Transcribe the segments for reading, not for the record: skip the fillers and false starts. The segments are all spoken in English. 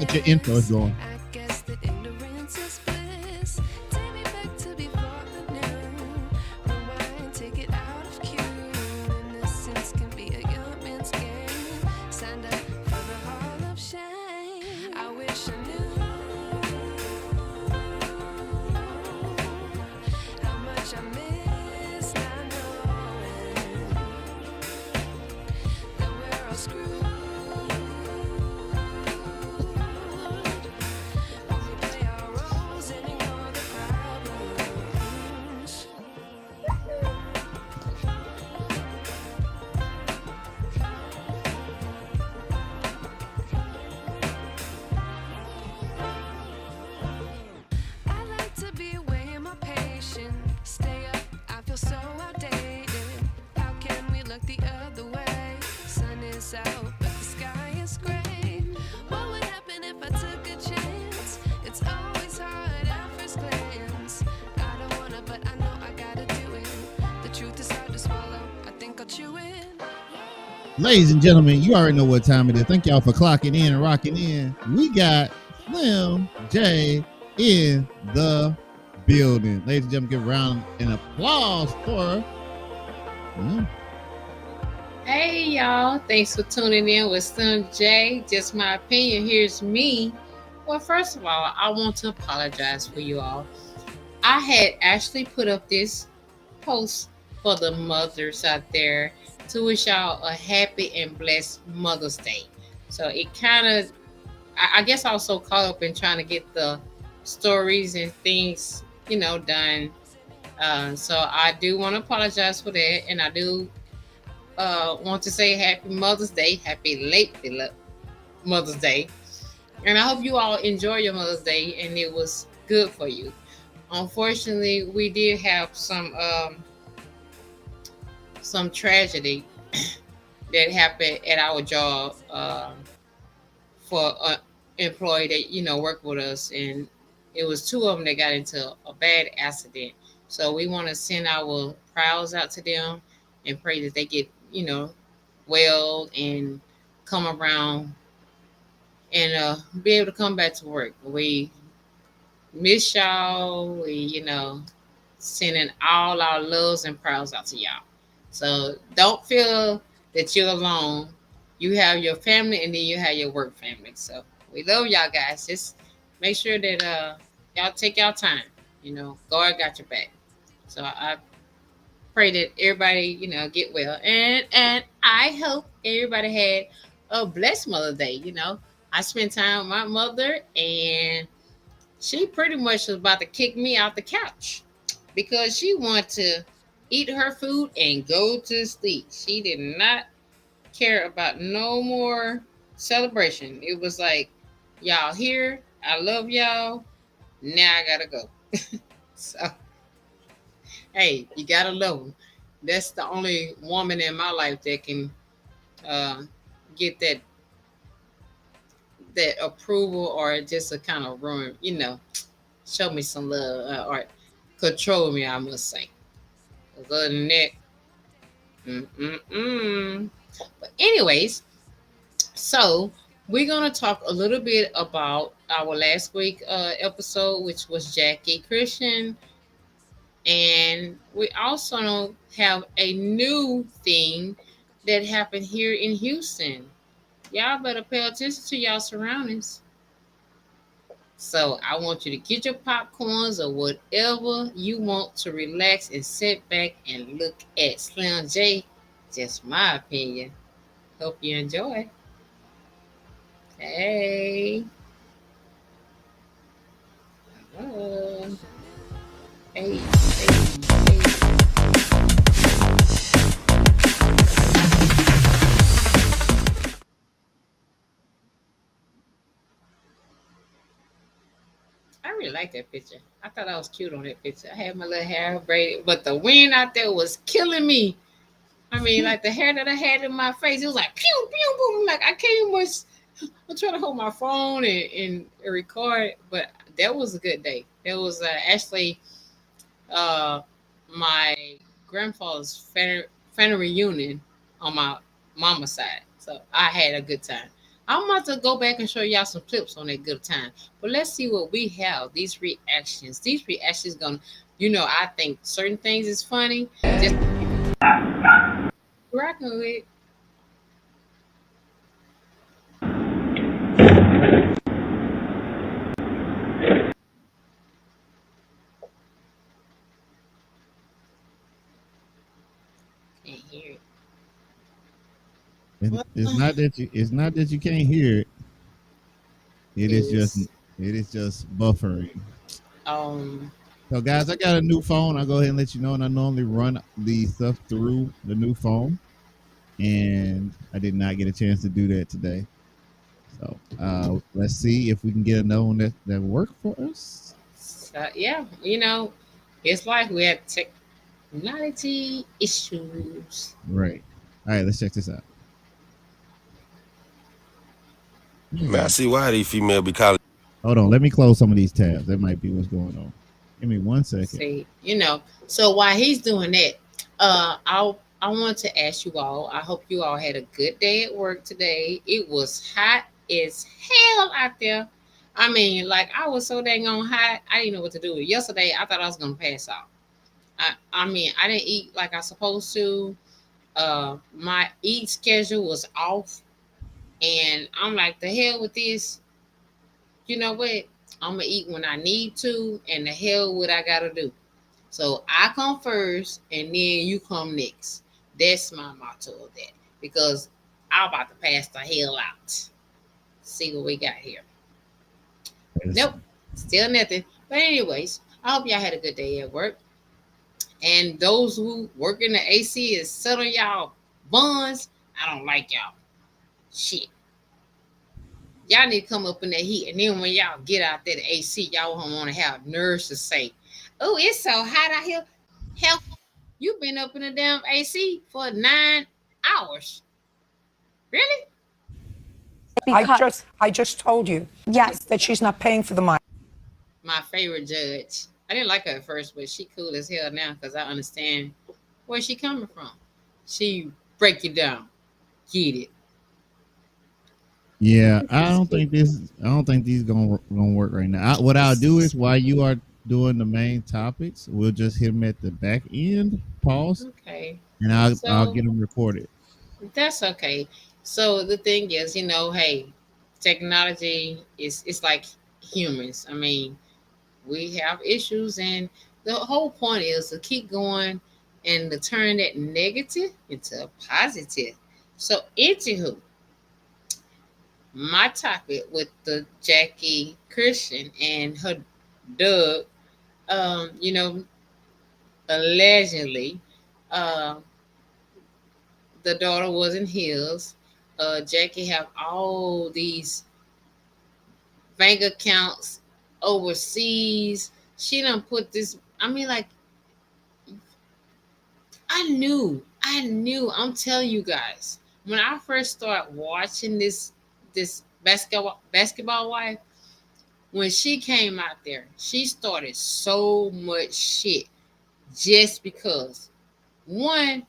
But your intro is going. I guess that ignorance is bliss. Take me back to before the new. Rewind, take it out of cue. Innocence can be a young man's game. Stand up for the hall of shame. I wish I knew how much I miss not knowing that we're all screwed. Play our roles and ignore the problems. I like to be away in my patience. Stay up, I feel so outdated. How can we look the other way? Sun is out, but the sky is gray. What would happen if I took a chance? It's always hard at first glance. I don't wanna, but I know I gotta do it. The truth is hard to swallow. I think I'll chew it. Ladies and gentlemen, you already know what time it is. Thank y'all for clocking in and rocking in. We got Slim J in the building. Ladies and gentlemen, give a round and applause for. Hey y'all, thanks for tuning in with Slim J. Just my opinion. Here's me. Well, first of all, I want to apologize for you all. I had actually put up this post for the mothers out there to wish y'all a happy and blessed Mother's Day. So it kind of, I guess I was so caught up in trying to get the stories and things, done. So I do want to apologize for that. And I do want to say happy Mother's Day, happy late Mother's Day. And I hope you all enjoy your Mother's Day and it was good for you. Unfortunately, we did have some tragedy that happened at our job for an employee that worked with us, and it was two of them that got into a bad accident. So we want to send our prayers out to them and pray that they get well and come around and be able to come back to work. We miss y'all. We sending all our loves and prayers out to y'all. So don't feel that you're alone. You have your family and then you have your work family. So we love y'all guys. Just make sure that y'all take y'all time. God got your back. So I pray that everybody, get well. And I hope everybody had a blessed Mother's Day. I spent time with my mother and she pretty much was about to kick me out the couch because she wanted to eat her food and go to sleep. She did not care about no more celebration. It was like, y'all here, I love y'all. Now I gotta go. So, hey, you gotta love them. That's the only woman in my life that can uh, get that approval or just a kind of ruin, show me some love or control me, I must say. Other than that, mm-mm-mm. But anyways, so we're gonna talk a little bit about our last week episode, which was Jackie Christian, and we also have a new thing that happened here in Houston. Y'all better pay attention to y'all surroundings. So I want you to get your popcorns or whatever you want to relax and sit back and look at Slim J. Just my opinion. Hope you enjoy. Hey. Hello. Hey. Hey. I really like that picture. I thought I was cute on that picture. I had my little hair braided, but the wind out there was killing me. I mean, like the hair that I had in my face, it was like pew pew boom. Like I can't even much. I'm trying to hold my phone and record, but that was a good day. That was actually uh, my grandfather's family reunion on my mama's side, so I had a good time. I'm about to go back and show y'all some clips on that good time. But let's see what we have. These reactions. These reactions gonna, I think certain things is funny. Just rocking with. Can't hear it. It's not that you can't hear it. It is just Is buffering. um So guys, I got a new phone. I'll go ahead and let you know, and I normally run the stuff through the new phone, and I did not get a chance to do that today. So let's see if we can get another one that work for us. yeah, it's like we have technology issues. Right. All right, let's check this out. Man, I see why these female be calling. Hold on, let me close some of these tabs. That might be what's going on. Give me 1 second. See, so while he's doing that, I want to ask you all. I hope you all had a good day at work today. It was hot as hell out there. I mean, like I was so dang on hot, I didn't know what to do. Yesterday, I thought I was gonna pass out. I mean, I didn't eat like I supposed to. My eat schedule was off, and I'm like, the hell with this. You know what? I'm gonna eat when I need to, and the hell what I gotta do. So I come first, and then you come next. That's my motto of that, because I'm about to pass the hell out. See what we got here. Nope, still nothing. But anyways, I hope y'all had a good day at work. And those who work in the AC is selling y'all buns. I don't like y'all. Shit. Y'all need to come up in that heat. And then when y'all get out there, the AC, y'all don't want to have nerves to say, oh, it's so hot out here. Hell, you've been up in the damn AC for 9 hours. Really? I just told you Yes. that she's not paying for the mic. My favorite judge. I didn't like her at first, but she cool as hell now because I understand where she coming from. She break it down. Get it. Yeah, I don't think these gonna work right now. What I'll do is while you are doing the main topics, we'll just hit them at the back end, pause, Okay. and I'll So- get them recorded. That's okay. So the thing is, hey, technology is it's like humans. I mean, we have issues, and the whole point is to keep going and to turn that negative into a positive. So, anywho, my topic with the Jackie Christian and her Doug, allegedly, uh, the daughter was in his. Jackie have all these bank accounts overseas. She done put this. I mean, like, I knew. I'm telling you guys, when I first started watching this basketball wife, when she came out there, she started so much shit just because one,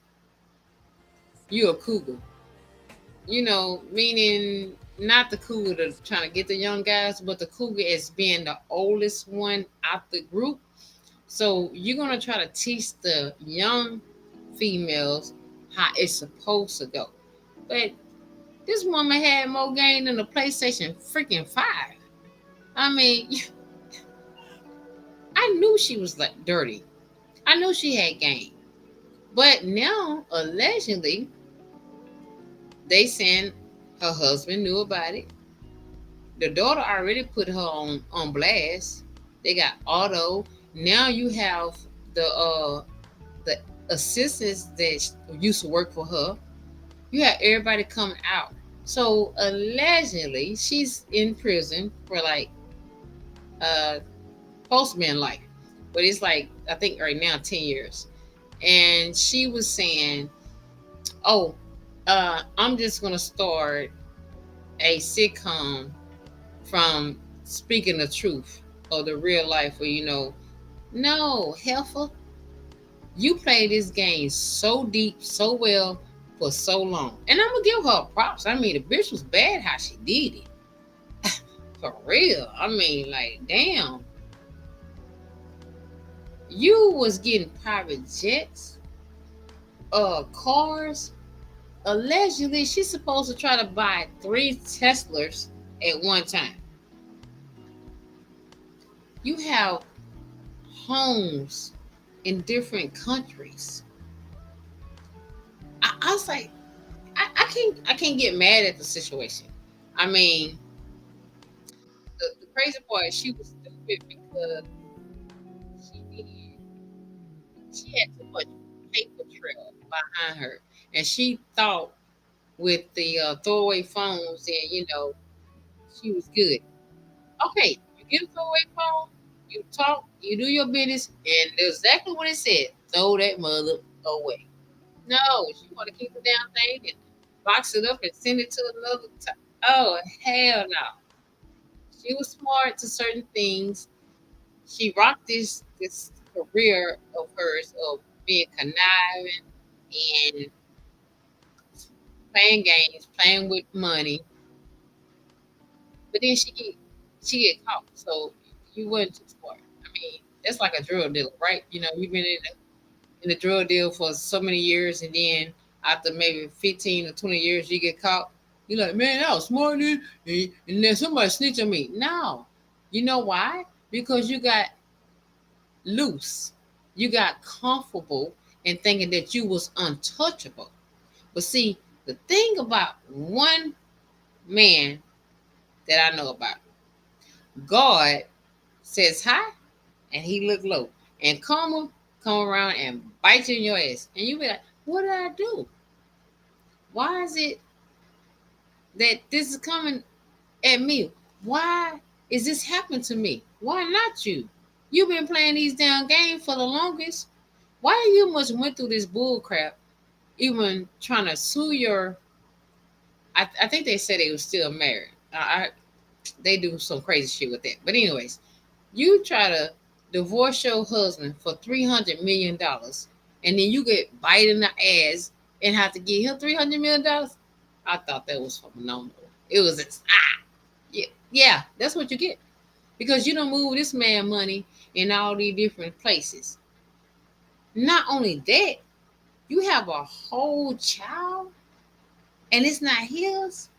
you a cougar. Meaning not the cougar to trying to get the young guys, but the cougar as being the oldest one out the group. So you're gonna try to teach the young females how it's supposed to go. But this woman had more game than the PlayStation freaking 5. I mean, I knew she was like dirty. I knew she had game. But now, allegedly, they saying her husband knew about it. The daughter already put her on blast. They got auto. Now you have the assistants that used to work for her. You have everybody coming out. So allegedly, she's in prison for like postman life, but it's like I think right now 10 years. And she was saying, "Oh, I'm just gonna start a sitcom from speaking the truth or the real life, where no, heifer, you play this game so deep, so well for so long. And I'm gonna give her props. I mean, the bitch was bad how she did it. For real. I mean, like, damn. You was getting private jets, cars. Allegedly, she's supposed to try to buy 3 Teslas at one time. You have homes in different countries. I was like, I can't get mad at the situation. I mean, the crazy part is she was stupid because she she had too much paper trail behind her, and she thought with the throwaway phones, and she was good. Okay, you get a throwaway phone, you talk, you do your business, and that's exactly what it said. Throw that mother away. No, she want to keep the damn thing and box it up and send it to another time. Oh hell no! She was smart to certain things. She rocked this career of hers of being conniving and playing games, playing with money. But then she get caught. So you wasn't too smart. I mean, that's like a drug dealer, right? You've been in the drug deal for so many years, and then after maybe 15 or 20 years, you get caught. You're like, man, I was smart, and then somebody snitch on me. No, you know why? Because you got loose, you got comfortable, and thinking that you was untouchable. But see, the thing about one man that I know about, God says hi, and he look low, and karma come around and bite you in your ass, and you be like, what did I do? Why is it that this is coming at me? Why is this happening to me? Why not you? You've been playing these damn games for the longest. Why you must went through this bull crap, even trying to sue your? I think they said they was still married. They do some crazy shit with that. But anyways, you try to divorce your husband for $300 million, and then you get bite in the ass and have to give him $300 million. I thought that was phenomenal. It was yeah, that's what you get because you don't move this man money in all these different places. Not only that, you have a whole child and it's not his.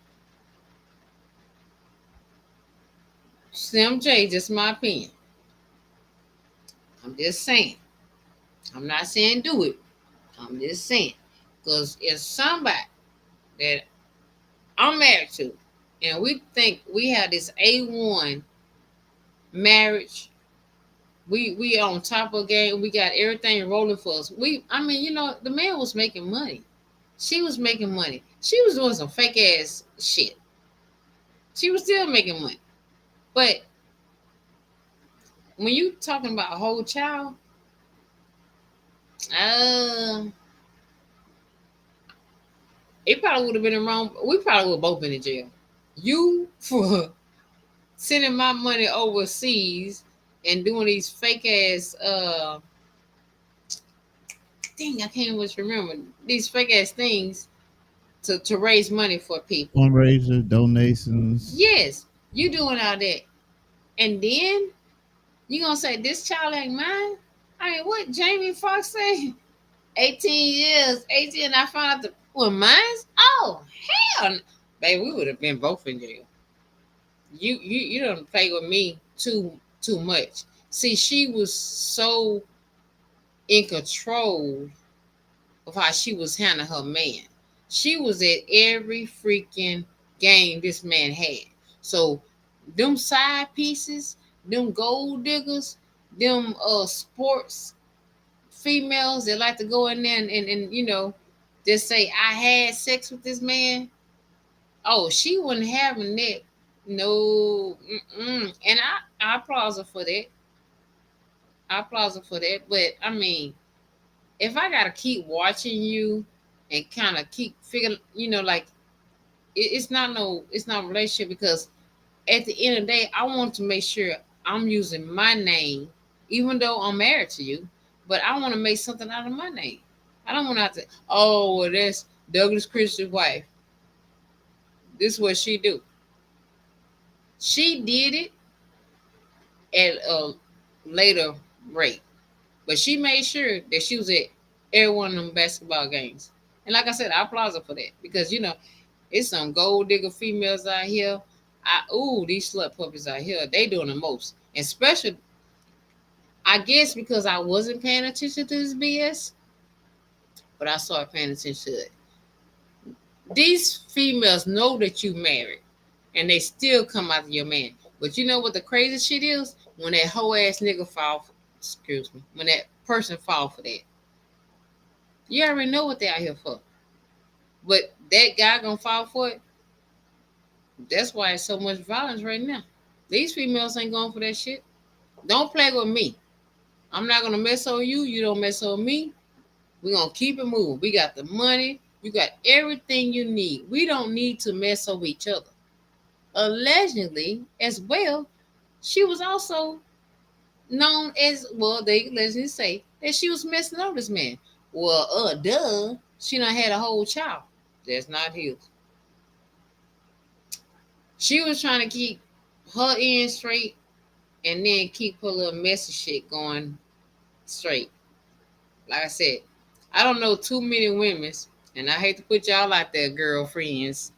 Slim J, just my opinion. I'm just saying. I'm not saying do it. I'm just saying. Because if somebody that I'm married to and we think we have this A1 marriage, we on top of the game, we got everything rolling for us. I mean, the man was making money. She was making money. She was doing some fake ass shit. She was still making money. But when you talking about a whole child, it probably would have been wrong. We probably would have both been in jail. You for sending my money overseas and doing these fake ass dang, I can't even remember these fake ass things to raise money for people. Fundraiser, donations. Yes, you doing all that. And then you gonna say this child ain't mine? I mean, what Jamie Foxx say? 18 years, 18. I found out mine's. Oh hell, baby, we would have been both in jail. You don't play with me too much. See, she was so in control of how she was handling her man. She was at every freaking game this man had. So them side pieces, them gold diggers, them sports females that like to go in there and just say I had sex with this man. Oh, she wasn't having that. No, and I applaud her for that. I applaud her for that. But I mean, if I gotta keep watching you and kind of keep figuring, like it's not a relationship because at the end of the day, I want to make sure I'm using my name, even though I'm married to you. But I want to make something out of my name. I don't want to have to. Oh, well, Douglas Christian's wife. This is what she do. She did it at a later rate, but she made sure that she was at every one of them basketball games. And like I said, I applaud her for that because it's some gold digger females out here. These slut puppies out here, they doing the most. And especially, I guess because I wasn't paying attention to this BS, but I started paying attention to it. These females know that you married, and they still come after your man. But you know what the crazy shit is? When that hoe ass nigga when that person fall for that, you already know what they out here for. But that guy gonna fall for it. That's why it's so much violence right now. These females ain't going for that shit. Don't play with me. I'm not gonna mess on you. You don't mess on me. We're gonna keep it moving. We got the money. You got everything you need. We don't need to mess over each other. Allegedly, as well, she was also known as, they allegedly say that she was messing over this man. Well, duh. She done had a whole child. That's not his. She was trying to keep her end straight and then keep her little messy shit going straight. Like I said, I don't know too many women, and I hate to put y'all out there, girlfriends.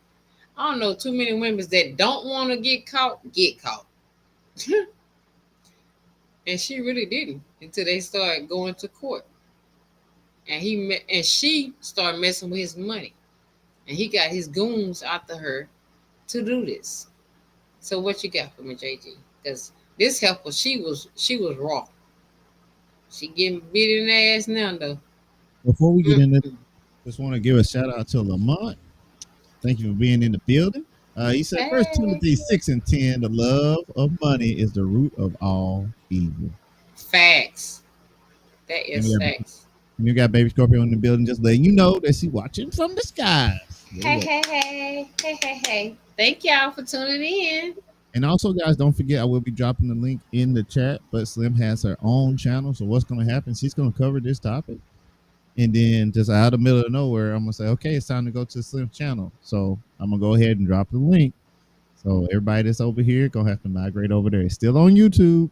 I don't know too many women that don't want to get caught. And she really didn't until they started going to court. And she started messing with his money. And he got his goons after her to do this. So what you got for me, JG? Because this helper, she was raw. She getting beat in the ass now, though. Before we get into, just want to give a shout out to Lamont. Thank you for being in the building. He said, First Timothy 6:10, the love of money is the root of all evil. Facts. That is facts. You got Baby Scorpio in the building, just letting you know that she's watching from the skies. Hey. Thank y'all for tuning in. And also, guys, don't forget, I will be dropping the link in the chat, but Slim has her own channel. So what's going to happen? She's going to cover this topic. And then just out of the middle of nowhere, I'm going to say, okay, it's time to go to Slim's channel. So I'm going to go ahead and drop the link. So everybody that's over here going to have to migrate over there. It's still on YouTube.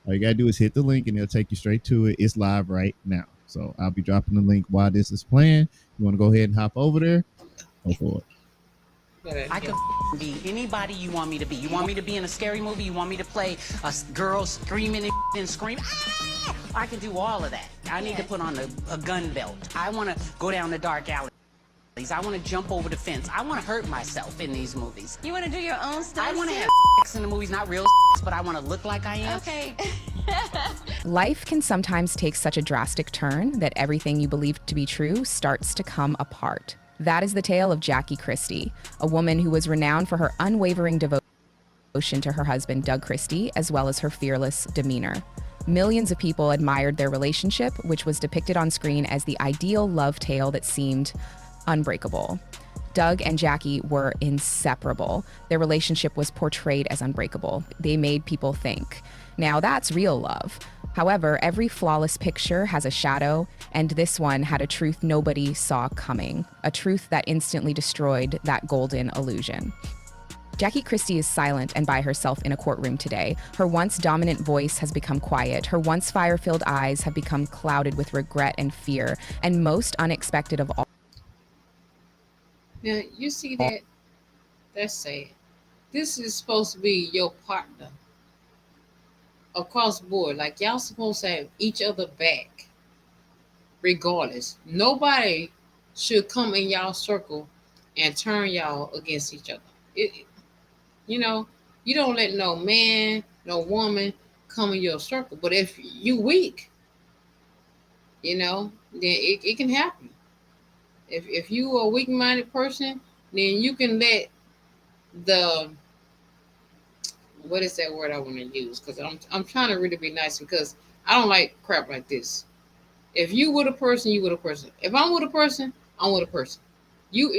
All you got to do is hit the link and it'll take you straight to it. It's live right now. So I'll be dropping the link while this is playing. You want to go ahead and hop over there? Go for it. I could be anybody you want me to be. You want me to be in a scary movie? You want me to play a girl screaming and scream? Ah! I can do all of that. I need to put on a gun belt. I want to go down the dark alleys. I want to jump over the fence. I want to hurt myself in these movies. You want to do your own stuff? I want to have sex in the movies, not real but I want to look like I am. Okay. Life can sometimes take such a drastic turn that everything you believe to be true starts to come apart. That is the tale of Jackie Christie, a woman who was renowned for her unwavering devotion to her husband, Doug Christie, as well as her fearless demeanor. Millions of people admired their relationship, which was depicted on screen as the ideal love tale that seemed unbreakable. Doug and Jackie were inseparable. Their relationship was portrayed as unbreakable. They made people think. Now that's real love. However, every flawless picture has a shadow, and this one had a truth nobody saw coming, a truth that instantly destroyed that golden illusion. Jackie Christie is silent and by herself in a courtroom today. Her once dominant voice has become quiet. Her once fire-filled eyes have become clouded with regret and fear, and most unexpected of all. Now, you see that? That's sad. This is supposed to be your partner. Across the board. Like, y'all supposed to have each other back. Regardless. Nobody should come in y'all circle and turn y'all against each other. You don't let no man, no woman come in your circle. But if you weak, then it can happen. If you are a weak-minded person, then you can let what is that word I want to use? Because I'm trying to really be nice because I don't like crap like this. If you with a person, you with a person. If I'm with a person, I'm with a person. You're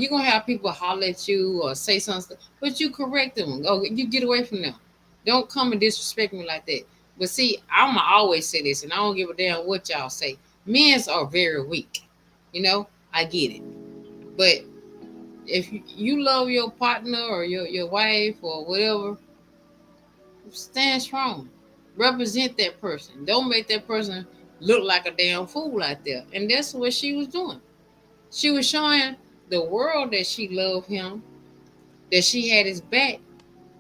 gonna have people holler at you or say something, but you correct them. You get away from them. Don't come and disrespect me like that. But see, I'ma always say this, and I don't give a damn what y'all say. Men are very weak. I get it. But if you love your partner or your wife or whatever, stand strong. Represent that person. Don't make that person look like a damn fool out there. And that's what she was doing. She was showing the world that she loved him, that she had his back.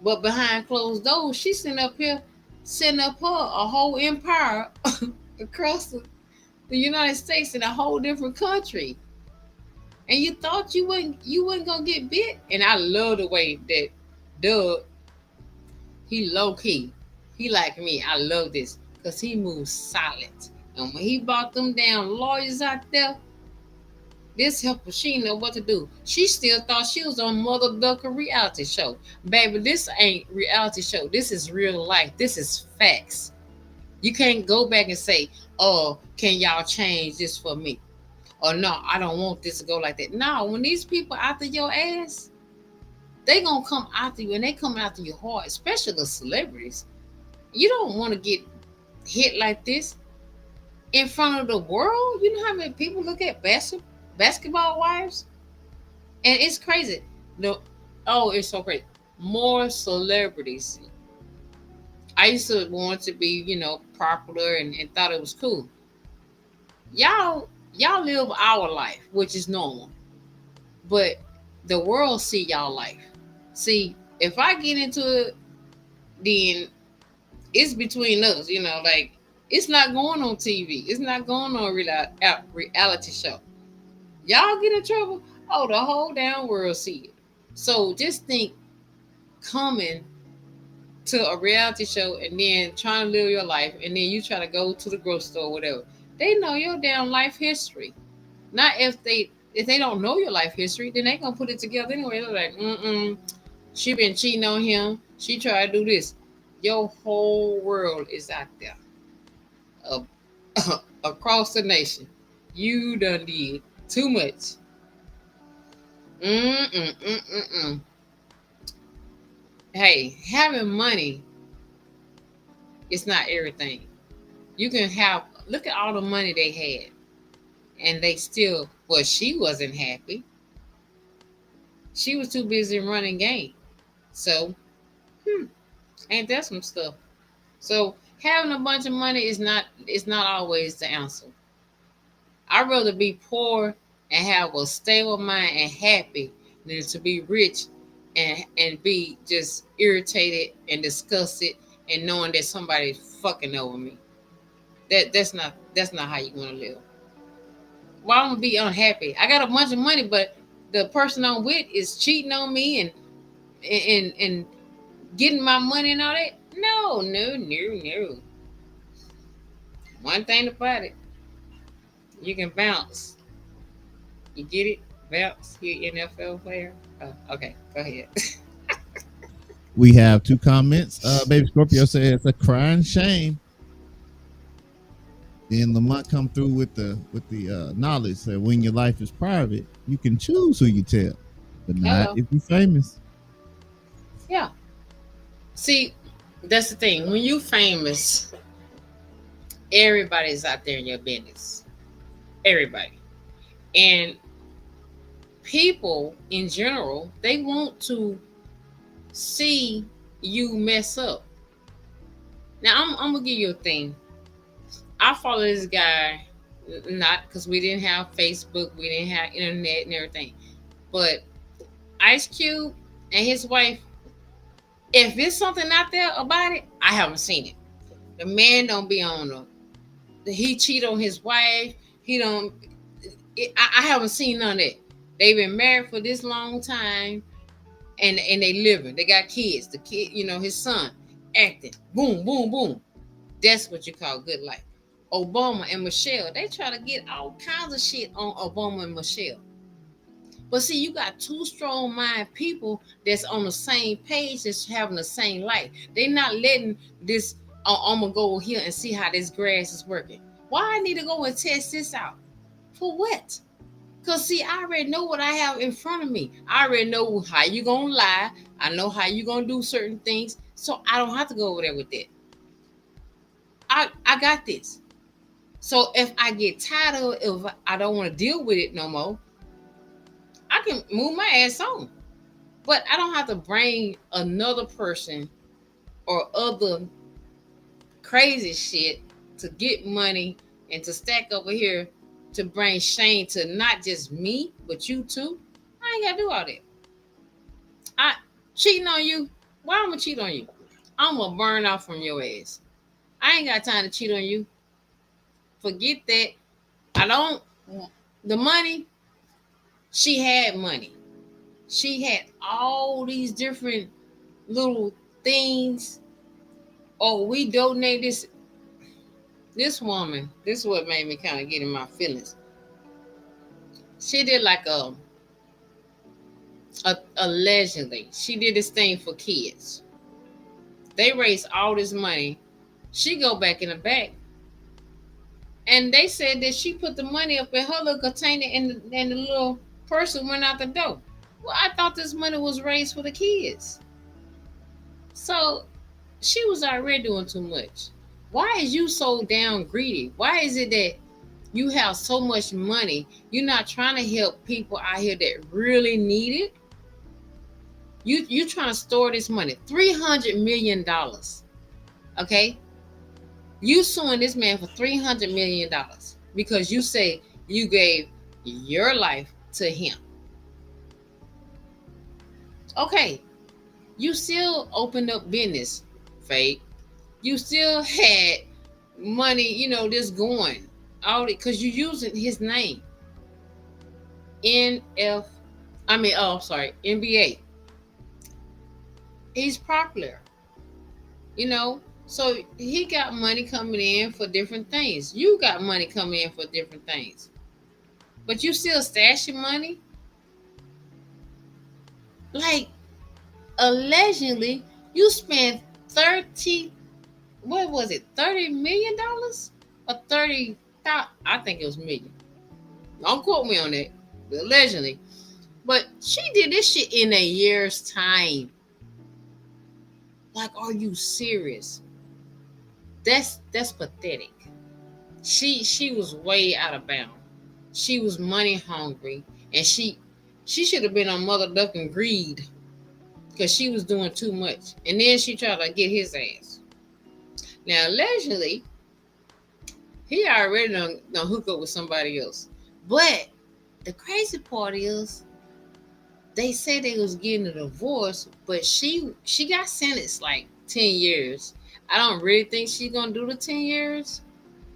But behind closed doors, she's sitting up here, setting up her a whole empire across the United States in a whole different country. And you thought you wasn't gonna get bit. And I love the way that Doug, he low key, he like me. I love this because he moves silent. And when he brought them damn lawyers out there, this helper, she didn't know what to do. She still thought she was on Mother Ducker reality show. Baby, this ain't reality show. This is real life. This is facts. You can't go back and say, oh, can y'all change this for me? Or no, I don't want this to go like that. No, when these people after your ass, they gonna come after you, and they come after you hard, especially the celebrities. You don't want to get hit like this in front of the world. You know how many people look at basketball wives? And it's crazy. No, oh, it's so crazy. More celebrities. I used to want to be, popular and thought it was cool. Y'all live our life, which is normal. But the world see y'all life. See, if I get into it, then it's between us, like it's not going on TV. It's not going on reality show. Y'all get in trouble, oh, the whole damn world see it. So just think coming to a reality show and then trying to live your life, and then you try to go to the grocery store or whatever. They know your damn life history. Not if they don't know your life history, then they gonna put it together anyway. They're like, she been cheating on him. She tried to do this. Your whole world is out there. Across the nation. You done did too much. Hey, having money is not everything. You can look at all the money they had, and they still, she wasn't happy. She was too busy running game. So, ain't that some stuff? So having a bunch of money is not always the answer. I'd rather be poor and have a stable mind and happy than to be rich and be just irritated and disgusted and knowing that somebody's fucking over me. That's not how you want to live. Well, I'm gonna be unhappy. I got a bunch of money, but the person I'm with is cheating on me and getting my money and all that. No. One thing about it, you can bounce. You get it? Bounce. You NFL player? Oh, okay, go ahead. We have 2 comments. Baby Scorpio said it's a crying shame. Then Lamont come through with the knowledge that when your life is private, you can choose who you tell, but not if you're famous. Yeah. See, that's the thing. When you famous, everybody's out there in your business. Everybody. And people in general, they want to see you mess up. Now, I'm gonna give you a thing. I follow this guy, not because we didn't have Facebook, we didn't have internet and everything, but Ice Cube and his wife, if there's something out there about it, I haven't seen it. The man don't be on them. He cheat on his wife. I haven't seen none of that. They've been married for this long time, and they living. They got kids. The kid, his son, acting. Boom, boom, boom. That's what you call good life. Obama and Michelle, they try to get all kinds of shit on Obama and Michelle. But see, you got 2 strong-minded people that's on the same page, that's having the same life. They're not letting this, I'm going to go here and see how this grass is working. Why I need to go and test this out? For what? Because, see, I already know what I have in front of me. I already know how you going to lie. I know how you going to do certain things. So I don't have to go over there with that. I got this. So if I get tired of it, if I don't want to deal with it no more, I I can move my ass on, but I don't have to bring another person or other crazy shit to get money and to stack over here to bring shame to not just me but you too. I ain't gotta do all that. I cheating on you. Why I'm gonna cheat on you? I'm gonna burn off from your ass. I ain't got time to cheat on you. Forget that. I don't. The money. She had money. She had all these different little things. Oh, we donate this. This woman. This is what made me kind of get in my feelings. She did like allegedly she did this thing for kids. They raised all this money. She go back in the back, and they said that she put the money up in her little container, and the little person went out the door. Well, I thought this money was raised for the kids. So she was already doing too much. Why is you so damn greedy? Why is it that you have so much money? You're not trying to help people out here that really need it. You trying to store this money, $300 million. Okay, you suing this man for $300 million because you say you gave your life to him. Okay, you still opened up business, Faith. You still had money, this going all because you using his name. NBA. He's popular, so he got money coming in for different things. You got money coming in for different things, but you still stashing money. Like allegedly, you spent $30 million or 30? I think it was million. Don't quote me on that, but allegedly. But she did this shit in a year's time. Like, are you serious? That's pathetic. She was way out of bounds. She was money hungry, and she should have been on mother ducking greed because she was doing too much. And then she tried to get his ass. Now, allegedly, he already done hook up with somebody else. But the crazy part is, they said they was getting a divorce, but she got sentenced like 10 years. I don't really think she's gonna do the 10 years.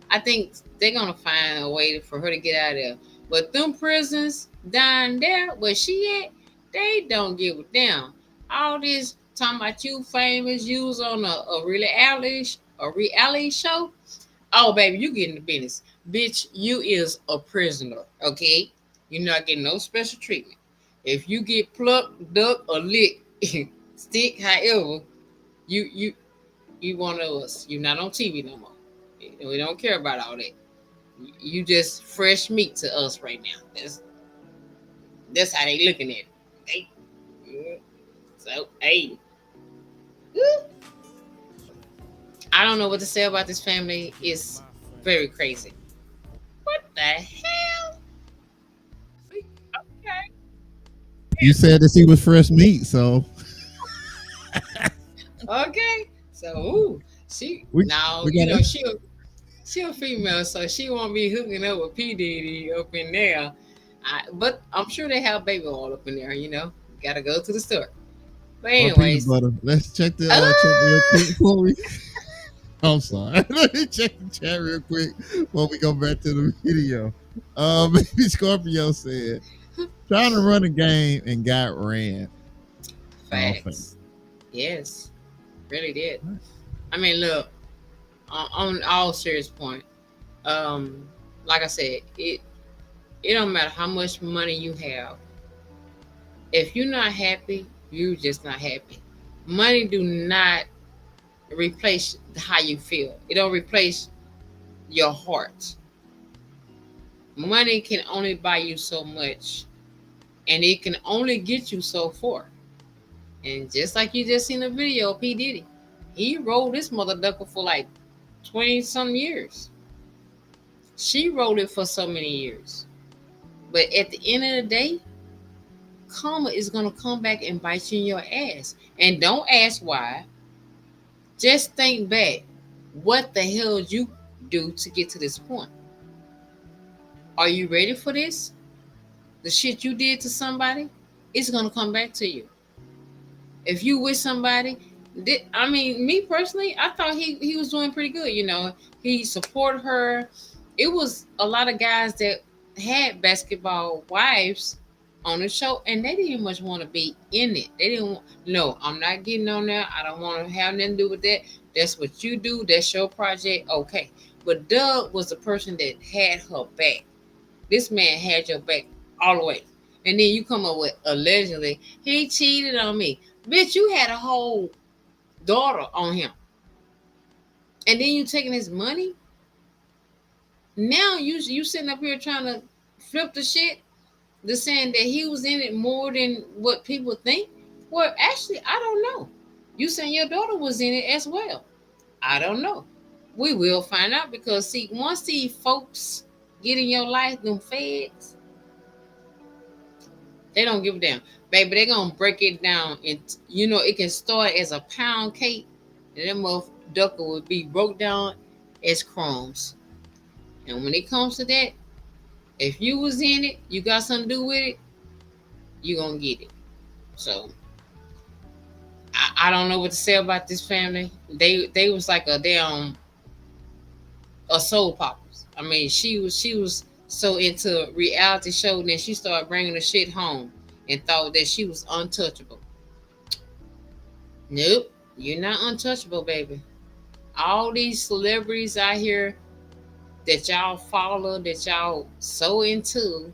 I think they're gonna find a way for her to get out of there. But them prisons down there where she at, they don't give a damn. All this talking about you famous, you was on a reality show. Oh baby, you getting the business. Bitch, you is a prisoner, okay? You're not getting no special treatment. If you get plucked, ducked, or licked, stick, however, you one of us. You're not on TV no more. We don't care about all that. You just fresh meat to us right now. That's how they looking at it. So hey, I don't know what to say about this family. It's very crazy. What the hell? Okay. You said that she was fresh meat, so Okay. So she she a female, so she won't be hooking up with P. Diddy up in there. But I'm sure they have baby oil up in there, Gotta go to the store. But anyways, let's check the chat real quick before we. I'm sorry. Let me check the chat real quick before we go back to the video. Maybe Scorpio said, trying to run a game and got ran. Facts. Yes, really did. I mean, look, on all serious point, like I said, it don't matter how much money you have. If you're not happy, you're just not happy. Money do not replace how you feel. It don't replace your heart. Money can only buy you so much, and it can only get you so far. And just like you just seen a video of P. Diddy, he rolled this mother ducker for like 20 some years. She rolled it for so many years. But at the end of the day, karma is gonna come back and bite you in your ass. And don't ask why. Just think back. What the hell did you do to get to this point? Are you ready for this? The shit you did to somebody, it's gonna come back to you. If you with somebody, I mean, me personally, I thought he was doing pretty good. You know, he supported her. It was a lot of guys that had basketball wives on the show, and they didn't much want to be in it. They didn't want, no, I'm not getting on there. I don't want to have nothing to do with that. That's what you do. That's your project. Okay. But Doug was the person that had her back. This man had your back all the way. And then you come up with allegedly, he cheated on me. Bitch, you had a whole daughter on him. And then you taking his money? Now you sitting up here trying to flip the shit. They're saying that he was in it more than what people think. Well, actually, I don't know. You saying your daughter was in it as well. I don't know. We will find out because, see, once these folks get in your life, them feds, they don't give a damn. Baby, they're going to break it down. And, you know, it can start as a pound cake. And that motherfucker will be broke down as crumbs. And when it comes to that, if you was in it, you got something to do with it, you're going to get it. So, I don't know what to say about this family. They was like a damn soul poppers. I mean, she was so into reality show, and then she started bringing the shit home and thought that she was untouchable. Nope, you're not untouchable, baby. All these celebrities out here that y'all follow, that y'all so into,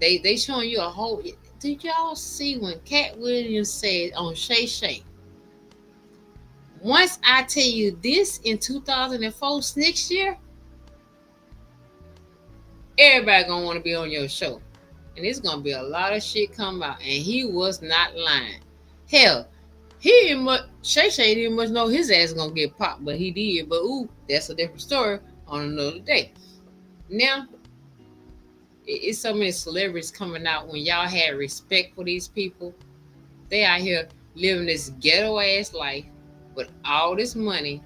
they showing you a whole. Did y'all see when Cat Williams said on Shay Shay, once I tell you this in 2004 next year, everybody gonna want to be on your show. And it's gonna be a lot of shit come out. And he was not lying. Hell, he didn't much, Shay Shay didn't much know his ass gonna get popped, but he did. But ooh, that's a different story on another day. Now, it's so many celebrities coming out. When y'all had respect for these people, they out here living this ghetto ass life with all this money,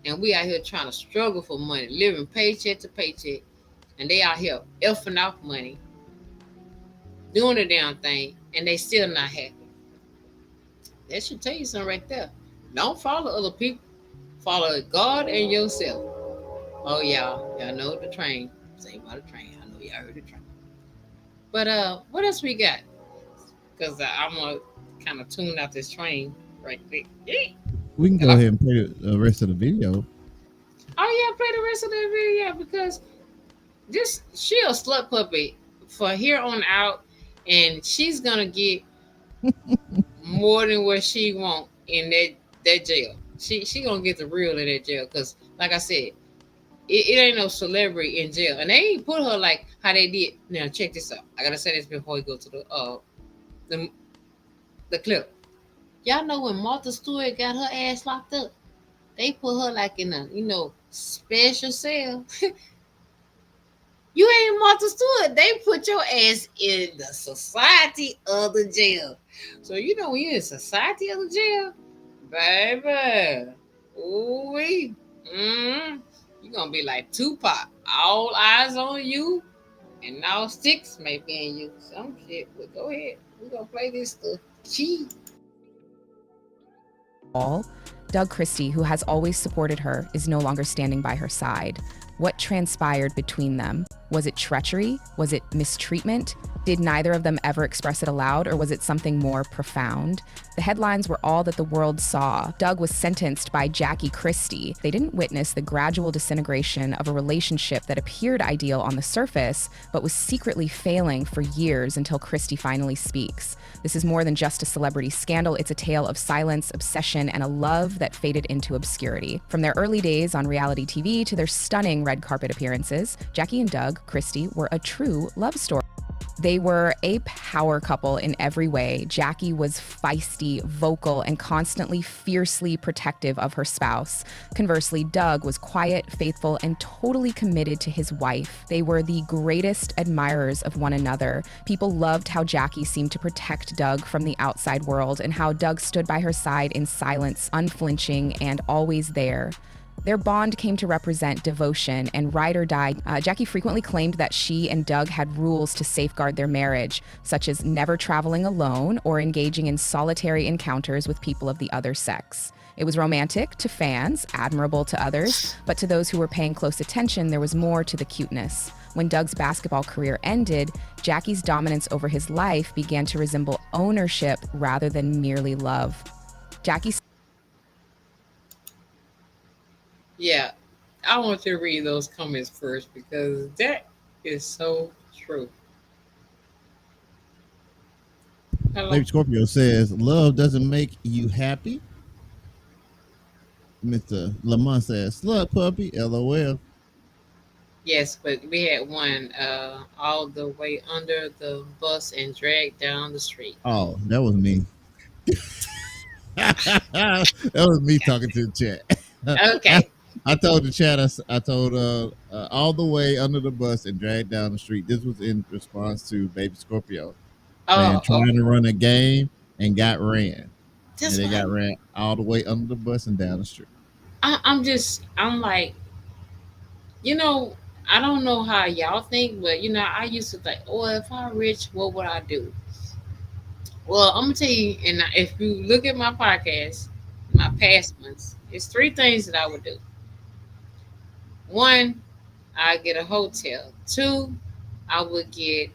and we out here trying to struggle for money, living paycheck to paycheck, and they out here effing off money, doing the damn thing, and they still not happy. That should tell you something right there. Don't follow other people. Follow God and yourself. Oh, y'all know the train. Say about the train. I know y'all heard the train. But what else we got? Because I'm gonna kind of tune out this train right quick. Yeah. We can go ahead and play the rest of the video. Oh yeah, play the rest of the video because she a slut puppy for here on out, and she's gonna get more than what she want in that jail. She gonna get the real in that jail because, like I said, it ain't no celebrity in jail, and they ain't put her like how they did. Now check this out. I gotta say this before we go to the clip. Y'all know when Martha Stewart got her ass locked up, they put her like in a special cell. You ain't Martha Stewart. They put your ass in the society of the jail. So when you're in society of the jail, baby, ooh-wee, you're gonna be like Tupac. All eyes on you, and now sticks may be in you. Some shit. But go ahead. We're gonna play this stuff. Cheat. Doug Christie, who has always supported her, is no longer standing by her side. What transpired between them? Was it treachery? Was it mistreatment? Did neither of them ever express it aloud, or was it something more profound? The headlines were all that the world saw. Doug was sentenced by Jackie Christie. They didn't witness the gradual disintegration of a relationship that appeared ideal on the surface, but was secretly failing for years until Christie finally speaks. This is more than just a celebrity scandal. It's a tale of silence, obsession, and a love that faded into obscurity. From their early days on reality TV to their stunning red carpet appearances, Jackie and Doug Christie were a true love story. They were a power couple in every way. Jackie was feisty, vocal, and constantly fiercely protective of her spouse. Conversely, Doug was quiet, faithful, and totally committed to his wife. They were the greatest admirers of one another. People loved how Jackie seemed to protect Doug from the outside world and how Doug stood by her side in silence, unflinching, and always there. Their bond came to represent devotion and ride or die. Jackie frequently claimed that she and Doug had rules to safeguard their marriage, such as never traveling alone or engaging in solitary encounters with people of the other sex. It was romantic to fans, admirable to others, but to those who were paying close attention, there was more to the cuteness. When Doug's basketball career ended, Jackie's dominance over his life began to resemble ownership rather than merely love. Jackie. Yeah, I want you to read those comments first because that is so true. Hello. Baby Scorpio says, love doesn't make you happy. Mr. Lamont says, slut puppy, LOL. Yes, but we had one all the way under the bus and dragged down the street. Oh, that was me. That was me talking to the chat. Okay. I told the chat, I told all the way under the bus and dragged down the street. This was in response to Baby Scorpio. Oh, Trying to run a game and got ran. that's And they why got ran all the way under the bus and down the street. I'm like, you know, I don't know how y'all think, but I used to think, oh, if I'm rich, what would I do? Well, I'm gonna tell you, and if you look at my podcast, my past ones, it's three things that I would do. One, I get a hotel. Two, I would get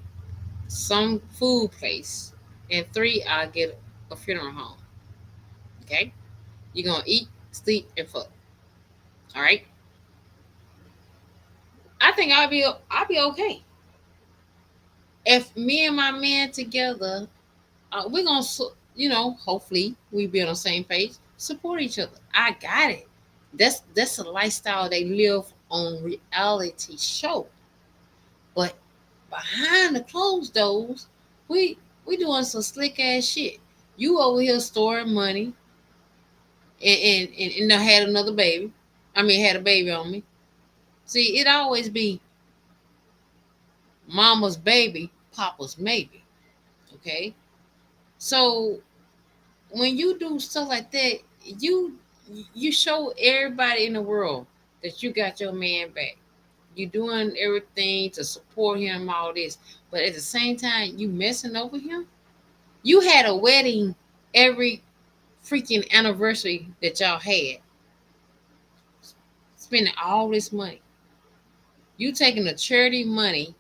some food place, and three, I get a funeral home. Okay, you're gonna eat, sleep, and fuck. All right. I think I'll be okay if me and my man together. We're gonna, hopefully we be on the same page, support each other. I got it. That's a lifestyle they live on reality show, but behind the closed doors, we doing some slick ass shit. You over here storing money and I had another baby. I mean, had a baby on me. See, it always be mama's baby, papa's maybe. Okay, so when you do stuff like that, you show everybody in the world that you got your man back. You doing everything to support him, all this, but at the same time, you messing over him. You had a wedding every freaking anniversary that y'all had, spending all this money. You taking the charity money,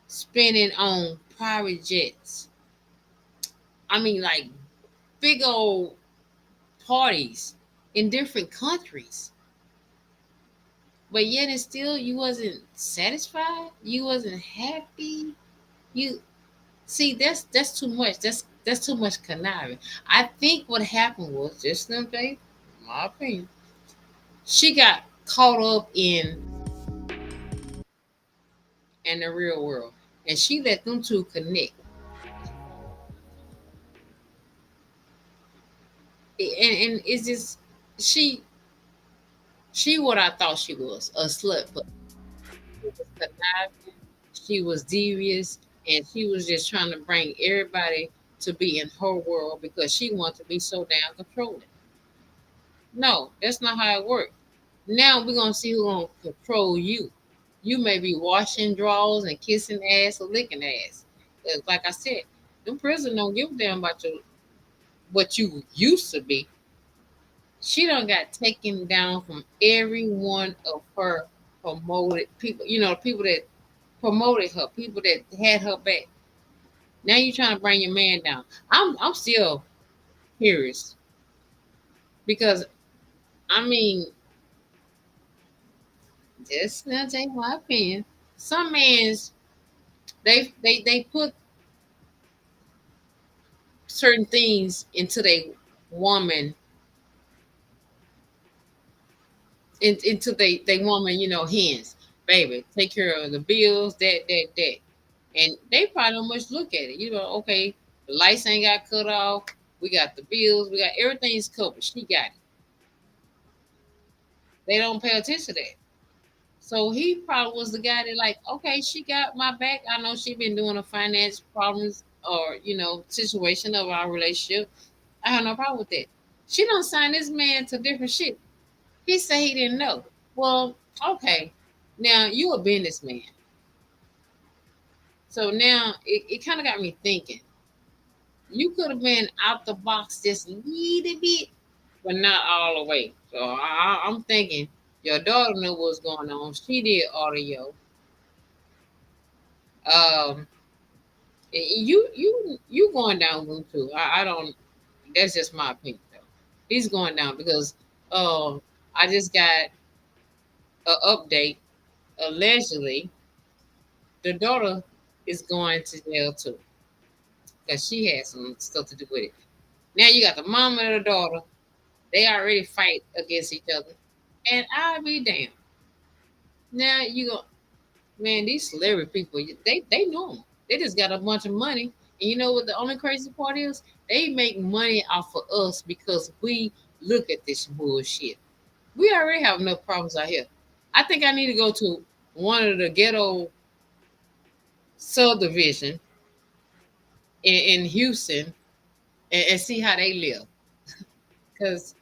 spending on private jets. I mean, like big old parties in different countries. But yet and still you wasn't satisfied. You wasn't happy. You see that's too much. That's too much conniving. I think what happened was just them thing, my opinion. She got caught up in the real world. And she let them two connect. And it's just she what I thought she was, a slut, but she was conniving, she was devious, and she was just trying to bring everybody to be in her world because she wanted to be so damn controlling. No, that's not how it works. Now we're gonna see who's gonna control you. You may be washing drawers and kissing ass or licking ass. 'Cause like I said, them prison don't give a damn about what you used to be. She done got taken down from every one of her promoted people, people that promoted her, people that had her back. Now you trying to bring your man down. I'm still curious because I mean, just gonna take my opinion. Some men's they put certain things into their woman into they woman, hands. Baby, take care of the bills, that. And they probably don't much look at it. Okay, the lights ain't got cut off. We got the bills. We got everything's covered. She got it. They don't pay attention to that. So he probably was the guy that like, okay, she got my back. I know she been doing a finance problems or situation of our relationship. I have no problem with that. She don't sign this man to different shit. He said he didn't know. Well, okay. Now you a businessman. So now it kind of got me thinking. You could have been out the box just a little bit, but not all the way. So I'm thinking your daughter knew what was going on. She did audio. Um, you going down room too. I don't. That's just my opinion though. He's going down because I just got an update. Allegedly, the daughter is going to jail too because she had some stuff to do with it. Now you got the mom and the daughter. They already fight against each other, and I'll be damned. Now you go, man. These celebrity people, they know them. They just got a bunch of money, and you know what? The only crazy part is they make money off of us because we look at this bullshit. We already have enough problems out here. I think I need to go to one of the ghetto subdivision in Houston and see how they live. Because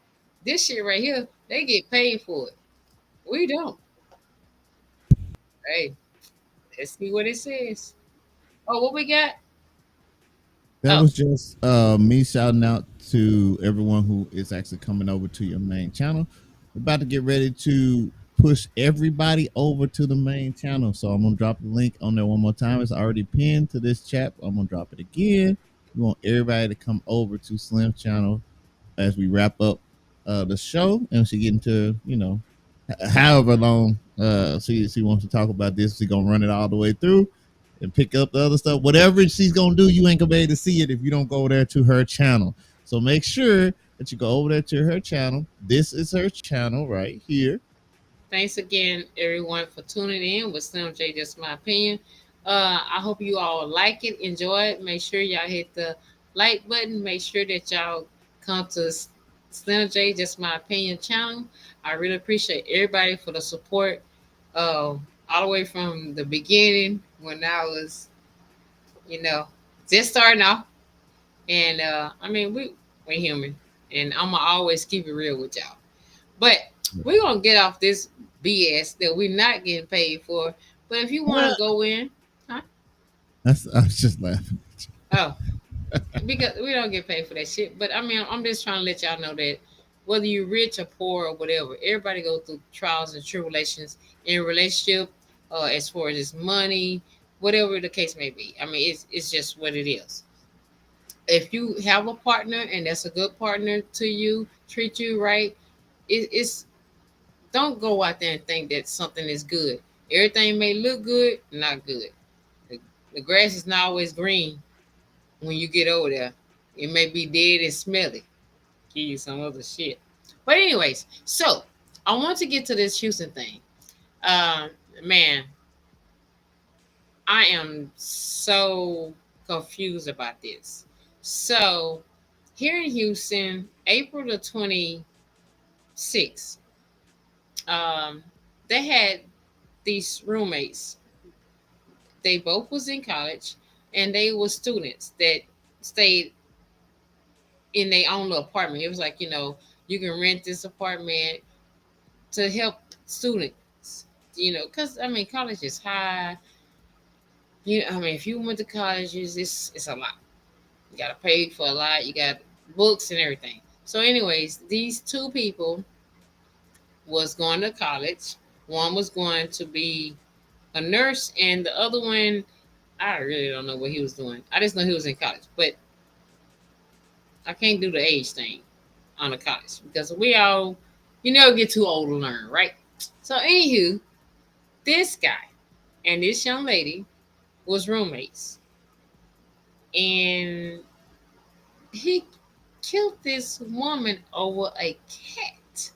this shit right here, they get paid for it. We don't. Hey, let's see what it says. Oh, what we got? That Oh, was just me shouting out to everyone who is actually coming over to your main channel. We're about to get ready to push everybody over to the main channel. So I'm gonna drop the link on there one more time. It's already pinned to this chat. I'm gonna drop it again. We want everybody to come over to Slim's channel as we wrap up the show and she get into however long she wants to talk about this. She's gonna run it all the way through and pick up the other stuff. Whatever she's gonna do, you ain't gonna be able to see it if you don't go there to her channel. So make sure that you go over there to her channel. This is her channel right here. thanks again, everyone, for tuning in with Slim J. Just My Opinion. I hope you all like it, enjoy it. Make sure y'all hit the like button. Make sure that y'all come to Slim J. Just My Opinion channel. I really appreciate everybody for the support. All the way from the beginning when I was, just starting off. And I mean, we're human, and I'm gonna always keep it real with y'all. But we're gonna get off this BS that we're not getting paid for. But if you want to go in, huh? I was just laughing. Oh, because we don't get paid for that shit. But I mean, I'm just trying to let y'all know that whether you're rich or poor or whatever, everybody go through trials and tribulations in a relationship, as far as this money, whatever the case may be. I mean, it's just what it is. If you have a partner and that's a good partner to you, treat you right, it's don't go out there and think that something is good. Everything may look good, not good. The, the grass is not always green when you get over there. It may be dead and smelly. Give you some other shit. But anyways, so I want to get to this Houston thing. Man, I am so confused about this. So here in Houston, April the 26th, they had these roommates. They both was in college and they were students that stayed in their own little apartment. It was like, you can rent this apartment to help students, because I mean college is high. I mean if you went to college, it's a lot. You gotta pay for a lot, you got books and everything. So anyways, these two people was going to college. One was going to be a nurse, and the other one, I really don't know what he was doing. I just know he was in college, but I can't do the age thing on the college because we all, you never get too old to learn, right? So, anywho, this guy and this young lady was roommates, and he killed this woman over a cat.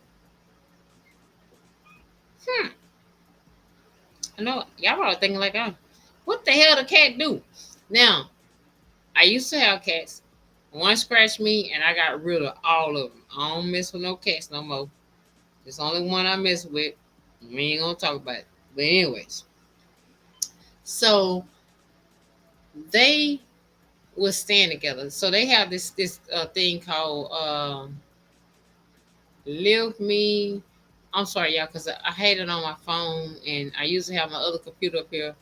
I know y'all probably thinking like, oh, What the hell the cat do? Now, I used to have cats. One scratched me, and I got rid of all of them. I don't mess with no cats no more. There's only one I mess with. We ain't gonna talk about it. But anyways, so they was staying together. So they have this thing called Live Me. I'm sorry, y'all, because I had it on my phone, and I used to have my other computer up here.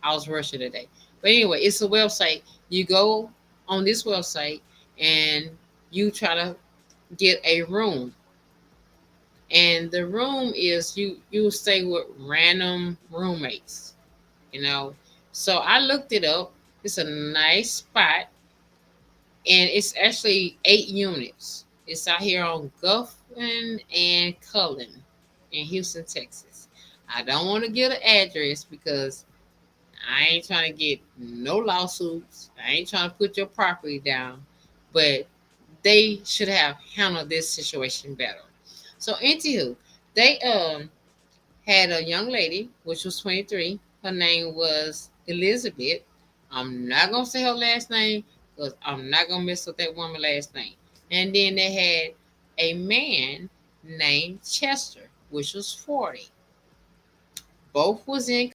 I was rushing today. But anyway, it's a website. You go on this website and you try to get a room. And the room is you stay with random roommates, you know. So I looked it up. It's a nice spot, and it's actually 8 units. It's out here on Guffin and Cullen in Houston, Texas. I don't want to get an address because I ain't trying to get no lawsuits. I ain't trying to put your property down, but they should have handled this situation better. So, anywho, they had a young lady which was 23. Her name was Elizabeth. I'm not gonna say her last name because I'm not gonna mess with that woman's last name. And then they had a man named Chester, which was 40. Both was in